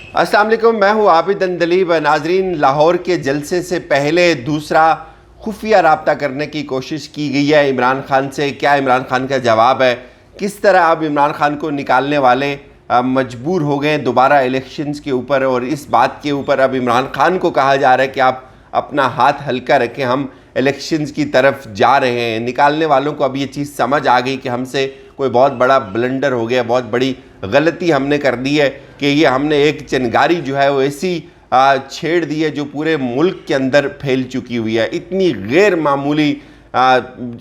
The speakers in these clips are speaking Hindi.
अस्सलाम वालेकुम, मैं हूँ आबिद अंदलीब। नाजरीन, लाहौर के जलसे से पहले दूसरा खुफिया रब्ता करने की कोशिश की गई है इमरान खान से। क्या इमरान खान का जवाब है? किस तरह अब इमरान खान को निकालने वाले मजबूर हो गए दोबारा इलेक्शंस के ऊपर, और इस बात के ऊपर अब इमरान खान को कहा जा रहा है कि आप अपना हाथ हल्का रखें, हम इलेक्शंस की तरफ जा रहे हैं। निकालने वालों को अब ये चीज़ समझ आ गई कि हमसे कोई बहुत बड़ा ब्लंडर हो गया, बहुत बड़ी गलती हमने कर दी है कि ये हमने एक चिंगारी जो है वो ऐसी छेड़ दी है जो पूरे मुल्क के अंदर फैल चुकी हुई है। इतनी गैर मामूली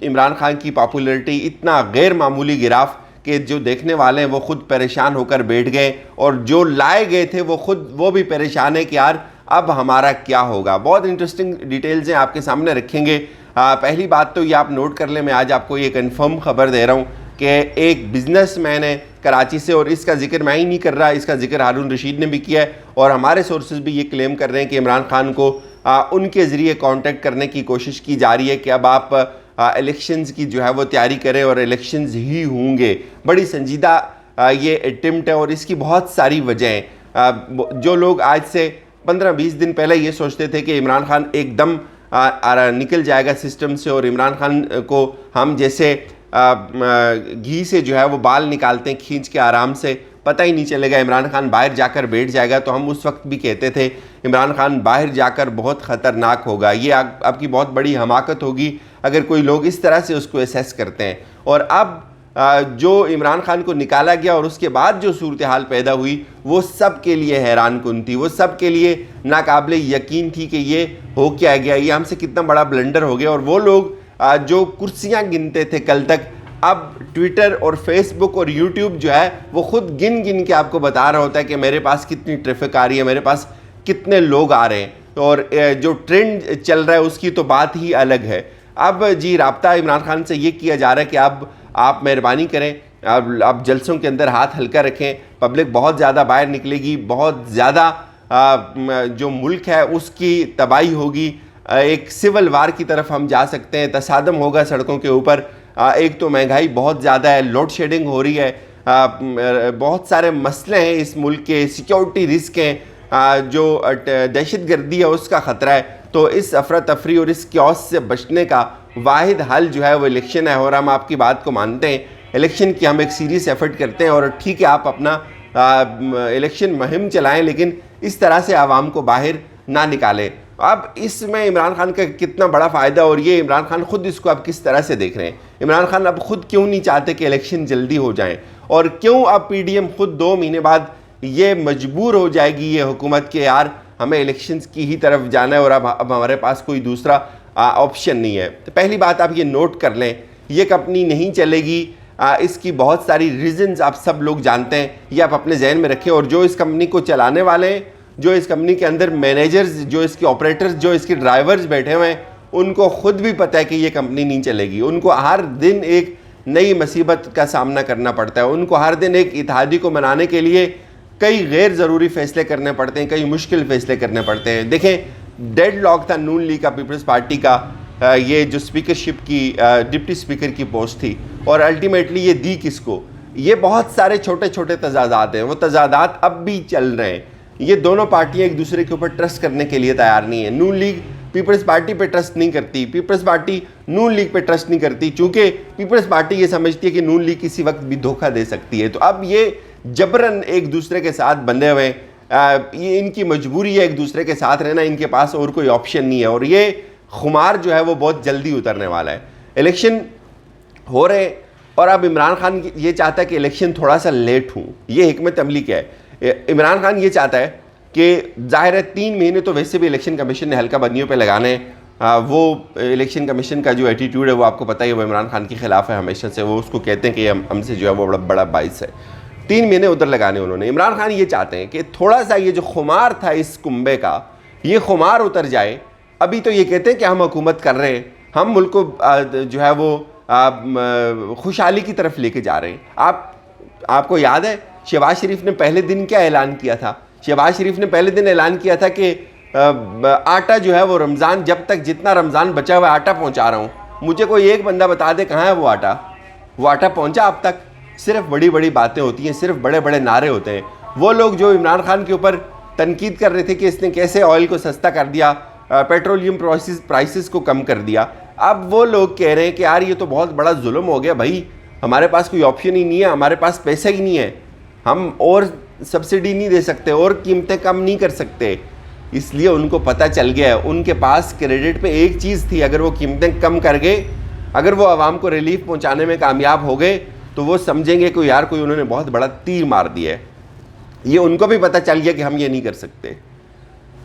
इमरान खान की पॉपुलैरिटी, इतना गैर मामूली गिराफ कि जो देखने वाले हैं वो खुद परेशान होकर बैठ गए, और जो लाए गए थे वो भी परेशान है कि यार अब हमारा क्या होगा। बहुत इंटरेस्टिंग डिटेल्स हैं, आपके सामने रखेंगे। पहली बात तो ये आप नोट कर लें, मैं आज आपको ये कन्फर्म खबर दे रहा हूँ कि एक बिजनेसमैन है कराची से, और इसका जिक्र मैं ही नहीं कर रहा, इसका जिक्र हारून रशीद ने भी किया है, और हमारे सोर्सेज भी ये क्लेम कर रहे हैं कि इमरान खान को उनके ज़रिए कांटेक्ट करने की कोशिश की जा रही है कि अब आप इलेक्शंस की जो है वो तैयारी करें और इलेक्शंस ही होंगे। बड़ी संजीदा ये अटेम्प्ट है और इसकी बहुत सारी वजहें। जो लोग आज से 15-20 दिन पहले ये सोचते थे कि इमरान खान एकदम निकल जाएगा सिस्टम से, और इमरान खान को हम जैसे घी से जो है वो बाल निकालते हैं खींच के आराम से, पता ही नहीं चलेगा, इमरान खान बाहर जाकर बैठ जाएगा, तो हम उस वक्त भी कहते थे इमरान खान बाहर जाकर बहुत ख़तरनाक होगा। ये आपकी बहुत बड़ी हमाकत होगी अगर कोई लोग इस तरह से उसको एसेस करते हैं। और अब जो इमरान खान को निकाला गया और उसके बाद जो सूरत हाल पैदा हुई वो सब के लिए हैरान कुन थी, वो सब के लिए नाकाबिले यकीन थी कि ये हो क्या गया, ये हमसे कितना बड़ा ब्लंडर हो गया। और वो लोग जो कुर्सियां गिनते थे कल तक, अब ट्विटर और फेसबुक और यूट्यूब जो है वो खुद गिन गिन के आपको बता रहा होता है कि मेरे पास कितनी ट्रैफिक आ रही है, मेरे पास कितने लोग आ रहे हैं, और जो ट्रेंड चल रहा है उसकी तो बात ही अलग है। अब जी राब्ता इमरान खान से ये किया जा रहा है कि अब आप मेहरबानी करें, अब जलसों के अंदर हाथ हल्का रखें, पब्लिक बहुत ज़्यादा बाहर निकलेगी, बहुत ज़्यादा जो मुल्क है उसकी तबाही होगी, एक सिविल वार की तरफ हम जा सकते हैं, तसादम होगा सड़कों के ऊपर। एक तो महंगाई बहुत ज़्यादा है, लोड शेडिंग हो रही है, बहुत सारे मसले हैं इस मुल्क के, सिक्योरिटी रिस्क हैं, जो दहशत गर्दी है उसका ख़तरा है। तो इस अफरा तफरी और इस क्योस से बचने का वाहिद हल जो है वो इलेक्शन है, और हम आपकी बात को मानते हैं, इलेक्शन की हम एक सीरियस एफर्ट करते हैं, और ठीक है आप अपना इलेक्शन मुहिम चलाएं, लेकिन इस तरह से आवाम को बाहर ना निकालें। अब इसमें इमरान खान का कितना बड़ा फ़ायदा, और ये इमरान खान खुद इसको अब किस तरह से देख रहे हैं। इमरान खान अब खुद क्यों नहीं चाहते कि इलेक्शन जल्दी हो जाएं, और क्यों अब पीडीएम खुद 2 महीने बाद ये मजबूर हो जाएगी ये हुकूमत के यार हमें इलेक्शंस की ही तरफ जाना है और अब हमारे पास कोई दूसरा ऑप्शन नहीं है। तो पहली बात आप ये नोट कर लें, ये कंपनी नहीं चलेगी, इसकी बहुत सारी रीजंस आप सब लोग जानते हैं, ये आप अपने जहन में रखें। और जो इस कंपनी को चलाने वाले हैं, जो इस कंपनी के अंदर मैनेजर्स, जो इसके ऑपरेटर्स, जो इसके ड्राइवर्स बैठे हुए हैं, उनको खुद भी पता है कि ये कंपनी नहीं चलेगी। उनको हर दिन एक नई मुसीबत का सामना करना पड़ता है, उनको हर दिन एक इत्तेहादी को मनाने के लिए कई गैर ज़रूरी फ़ैसले करने पड़ते हैं, कई मुश्किल फ़ैसले करने पड़ते हैं। देखें, डेड लॉक था नून लीग का, पीपल्स पार्टी का, ये जो स्पीकरशिप की डिप्टी स्पीकर की पोस्ट थी, और अल्टीमेटली ये दी किसको? ये बहुत सारे छोटे छोटे तजादात हैं, वो तजादात अब भी चल रहे हैं। ये दोनों पार्टियां एक दूसरे के ऊपर ट्रस्ट करने के लिए तैयार नहीं है। नून लीग पीपल्स पार्टी पे ट्रस्ट नहीं करती, पीपल्स पार्टी नून लीग पे ट्रस्ट नहीं करती, चूँकि पीपल्स पार्टी ये समझती है कि नून लीग किसी वक्त भी धोखा दे सकती है। तो अब ये जबरन एक दूसरे के साथ बंधे हुए हैं, ये इनकी मजबूरी है एक दूसरे के साथ रहना, इनके पास और कोई ऑप्शन नहीं है, और ये खुमार जो है वो बहुत जल्दी उतरने वाला है। इलेक्शन हो रहे हैं, और अब इमरान खान ये चाहता है कि इलेक्शन थोड़ा सा लेट हो। ये हिकमत अमली क्या है? इमरान खान ये चाहता है कि ज़ाहिर है 3 महीने तो वैसे भी इलेक्शन कमीशन ने हल्का बंदियों पे लगाने हैं। वो इलेक्शन कमीशन का जो एटीट्यूड है वो आपको पता ही है, वो इमरान खान के खिलाफ है हमेशा से, वो उसको कहते हैं कि हमसे जो है वो बड़ा बाइस है। 3 महीने उधर लगाने उन्होंने। इमरान खान ये चाहते हैं कि थोड़ा सा ये जो खुमार था इस कुंबे का, ये खुमार उतर जाए। अभी तो ये कहते हैं कि हम हुकूमत कर रहे हैं, हम मुल्क को जो है वो खुशहाली की तरफ लेके जा रहे हैं। आपको याद है शहबाज शरीफ ने पहले दिन क्या ऐलान किया था? शहबाज शरीफ ने पहले दिन ऐलान किया था कि आटा जो है वो रमज़ान, जब तक जितना रमज़ान बचा हुआ आटा पहुंचा रहा हूं। मुझे कोई एक बंदा बता दे कहाँ है वो आटा? वो आटा पहुंचा अब तक? सिर्फ बड़ी बड़ी बातें होती हैं, सिर्फ बड़े बड़े नारे होते हैं। वो लोग जो इमरान खान के ऊपर तनकीद कर रहे थे कि इसने कैसे ऑयल को सस्ता कर दिया, पेट्रोलियम प्राइसेस को कम कर दिया। अब वो लोग कह रहे हैं कि यार ये तो बहुत बड़ा जुल्म हो गया भाई, हमारे पास कोई ऑप्शन ही नहीं है, हमारे पास पैसा ही नहीं है, हम और सब्सिडी नहीं दे सकते और कीमतें कम नहीं कर सकते। इसलिए उनको पता चल गया है, उनके पास क्रेडिट पे एक चीज़ थी, अगर वो कीमतें कम कर गए, अगर वो आवाम को रिलीफ पहुंचाने में कामयाब हो गए तो वो समझेंगे कि यार कोई उन्होंने बहुत बड़ा तीर मार दिया है। ये उनको भी पता चल गया कि हम ये नहीं कर सकते।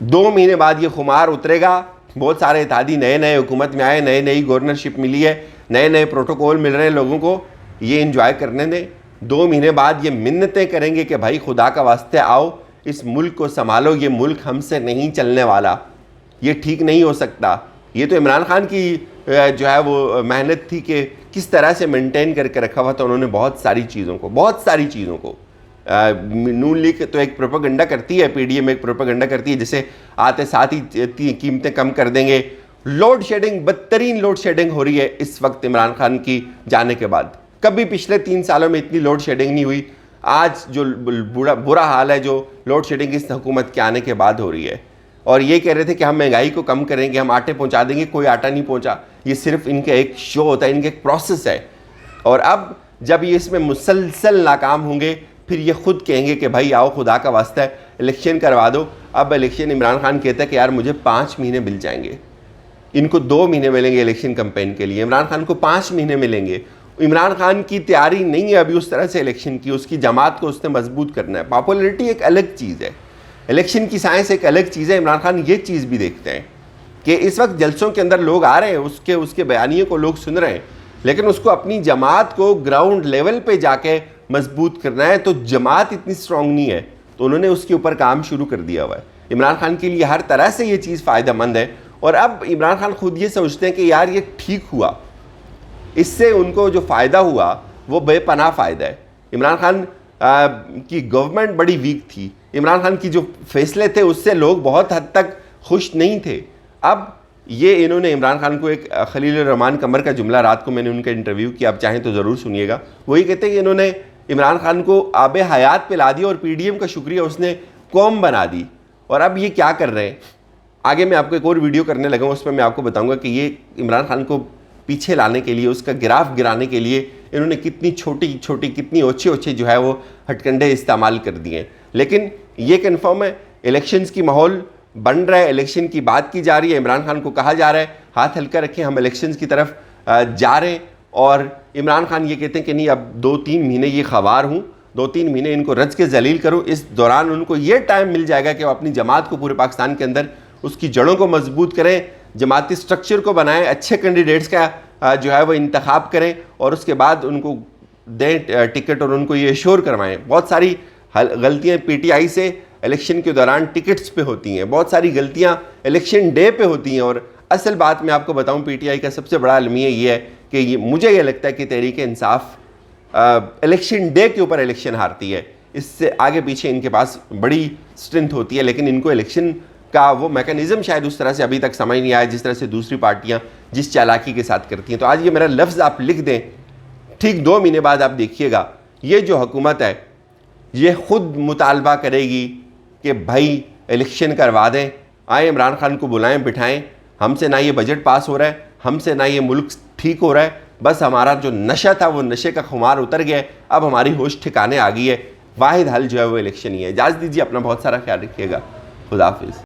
2 महीने बाद ये खुमार उतरेगा, बहुत सारे इत्तेहादी नए नए हुकूमत में आए, नई गवर्नरशिप मिली है, नए नए प्रोटोकॉल मिल रहे हैं लोगों को, ये इंजॉय करने दें। 2 महीने बाद ये मिन्नतें करेंगे कि भाई खुदा का वास्ते आओ, इस मुल्क को संभालो, ये मुल्क हमसे नहीं चलने वाला, ये ठीक नहीं हो सकता। ये तो इमरान खान की जो है वो मेहनत थी कि किस तरह से मेंटेन करके रखा हुआ था उन्होंने बहुत सारी चीज़ों को। नून लीग तो एक प्रोपेगेंडा करती है, पीडीएम एक प्रोपेगेंडा करती है, जैसे आते साथ ही कीमतें कम कर देंगे। लोड शेडिंग, बदतरीन लोड शेडिंग हो रही है इस वक्त इमरान खान की जाने के बाद। कभी पिछले 3 सालों में इतनी लोड शेडिंग नहीं हुई। आज जो बुरा हाल है जो लोड शेडिंग इस हुकूमत के आने के बाद हो रही है। और ये कह रहे थे कि हम महंगाई को कम करेंगे, हम आटे पहुंचा देंगे, कोई आटा नहीं पहुंचा। ये सिर्फ इनका एक शो होता है, इनका एक प्रोसेस है। और अब जब ये इसमें मुसलसल नाकाम होंगे फिर ये खुद कहेंगे कि भाई आओ खुदा का वास्ता है इलेक्शन करवा दो। अब इलेक्शन, इमरान खान कहता है कि यार मुझे 5 महीने मिल जाएंगे, इनको 2 महीने मिलेंगे इलेक्शन कैंपेन के लिए, इमरान खान को 5 महीने मिलेंगे। इमरान खान की तैयारी नहीं है अभी उस तरह से इलेक्शन की, उसकी जमात को उसने मजबूत करना है। पॉपुलरिटी एक अलग चीज़ है, इलेक्शन की साइंस एक अलग चीज़ है। इमरान खान ये चीज़ भी देखते हैं कि इस वक्त जलसों के अंदर लोग आ रहे हैं, उसके बयानियों को लोग सुन रहे हैं, लेकिन उसको अपनी जमात को ग्राउंड लेवल पे जाके मजबूत करना है। तो जमात इतनी स्ट्रांग नहीं है, तो उन्होंने उसके ऊपर काम शुरू कर दिया हुआ है। इमरान खान के लिए हर तरह से ये चीज़ फ़ायदेमंद है। और अब इमरान खान खुद ये सोचते हैं कि यार ये ठीक हुआ, इससे उनको जो फ़ायदा हुआ वो बेपनाह फ़ायदा है। इमरान खान की गवर्नमेंट बड़ी वीक थी, इमरान खान की जो फैसले थे उससे लोग बहुत हद तक खुश नहीं थे। अब ये इन्होंने इमरान खान को एक खलील रहमान कमर का जुमला, रात को मैंने उनका इंटरव्यू किया, आप चाहें तो ज़रूर सुनिएगा। वही कहते हैं कि इन्होंने इमरान खान को आब हयात पिला दी और पीडीएम का शुक्रिया उसने कौम बना दी। और अब ये क्या कर रहे हैं, आगे मैं आपको एक और वीडियो करने लगा हूँ, उसमें मैं आपको बताऊँगा कि ये इमरान खान को पीछे लाने के लिए, उसका गिराफ गिराने के लिए इन्होंने कितनी छोटी छोटी, कितनी ओछे जो है वो हथकंडे इस्तेमाल कर दिए। लेकिन ये कन्फर्म है इलेक्शंस की माहौल बन रहा है, इलेक्शन की बात की जा रही है। इमरान खान को कहा जा रहा है हाथ हल्का रखें, हम इलेक्शंस की तरफ जा रहे हैं। और इमरान खान ये कहते हैं कि नहीं, अब 2-3 महीने ये खवार हूँ, 2-3 महीने इनको रज के जलील करूँ। इस दौरान उनको ये टाइम मिल जाएगा कि वो अपनी जमात को पूरे पाकिस्तान के अंदर उसकी जड़ों को मजबूत करें, जमाती स्ट्रक्चर को बनाएं, अच्छे कैंडिडेट्स का जो है वो इंतखाब करें और उसके बाद उनको दें टिकट और उनको ये श्योर करवाएं। बहुत सारी गलतियाँ पीटीआई से इलेक्शन के दौरान टिकट्स पे होती हैं, बहुत सारी गलतियाँ इलेक्शन डे पे होती हैं। और असल बात मैं आपको बताऊं, पीटीआई का सबसे बड़ा अलमिया ये है कि मुझे ये लगता है कि तहरीक इंसाफ इलेक्शन डे के ऊपर इलेक्शन हारती है। इससे आगे पीछे इनके पास बड़ी स्ट्रेंथ होती है, लेकिन इनको इलेक्शन का वो मैकेनिज़्म शायद उस तरह से अभी तक समझ नहीं आया जिस तरह से दूसरी पार्टियां जिस चालाकी के साथ करती हैं। तो आज ये मेरा लफ्ज़ आप लिख दें, ठीक 2 महीने बाद आप देखिएगा ये जो हुकूमत है ये खुद मुतालबा करेगी कि भाई इलेक्शन करवा दें, आए इमरान खान को बुलाएं, बिठाएं। हमसे ना ये बजट पास हो रहा है, हमसे ना ये मुल्क ठीक हो रहा है, बस हमारा जो नशा था वो नशे का खुमार उतर गया है, अब हमारी होश ठिकाने आ गई है। वाहिद हल जो है वो इलेक्शन ही है। इजाज़त दीजिए, अपना बहुत सारा ख्याल रखिएगा। खुदा हाफिज़।